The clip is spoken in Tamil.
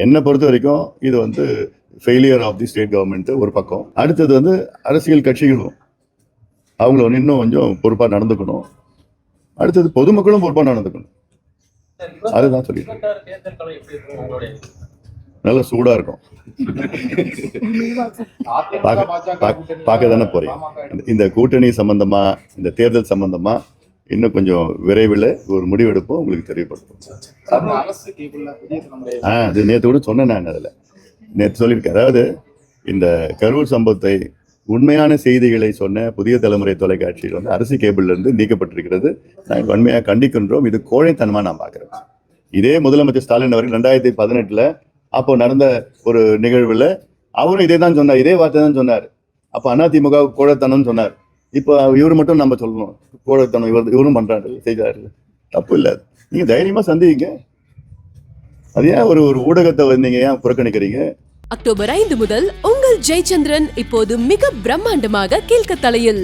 என்னை பொறுத்த வரைக்கும் இது வந்து failure of the state government ஒரு பக்கம். அடுத்தது வந்து அரசியல் கட்சிகளும் அவங்கள வந்து இன்னும் கொஞ்சம் பொறுப்பாக நடந்துக்கணும். அடுத்தது பொதுமக்களும் பொறுப்பாக நடந்துக்கணும். அதுதான் சொல்லிட்டு நல்லா சூடா இருக்கும். பார்க்க தானே போறீங்க. இந்த கூட்டணி சம்பந்தமா, இந்த தேர்தல் சம்பந்தமா இன்னும் கொஞ்சம் விரைவில் ஒரு முடிவெடுப்போம், உங்களுக்கு தெரியப்படுத்தும். அது நேற்று கூட சொன்னேன். நான் அதில் நேற்று சொல்லியிருக்கேன். அதாவது இந்த கரூர் சம்பவத்தை உண்மையான செய்திகளை சொன்ன புதிய தலைமுறை தொலைக்காட்சியில் வந்து அரசு கேபிள்ல இருந்து நீக்கப்பட்டிருக்கிறது. நாங்கள் வன்மையாக கண்டிக்கின்றோம். இது கோழைத்தனமா நான் பார்க்கிறேன். இதே முதலமைச்சர் ஸ்டாலின் அவர்கள் 2018 அப்போ நடந்த ஒரு நிகழ்வுல அவரும் இதே தான் சொன்னார், இதே வார்த்தை தான் சொன்னார். அப்போ அதிமுக கோழைத்தனம் சொன்னார். இப்போ இவர் மட்டும் நம்ம சொல்லணும் கோழைத்தனம் இவரும் பண்றாரு செய்கிறாரு. தப்பு இல்லை. நீங்க தைரியமா சந்திங்க. அது ஏன் ஒரு ஊடகத்தை நீங்க ஏன் புறக்கணிக்கிறீங்க? அக்டோபர் 5 முதல் உங்கள் ஜெயச்சந்திரன் இப்போது மிக பிரம்மாண்டமாக கீழ்கத்தளையில்.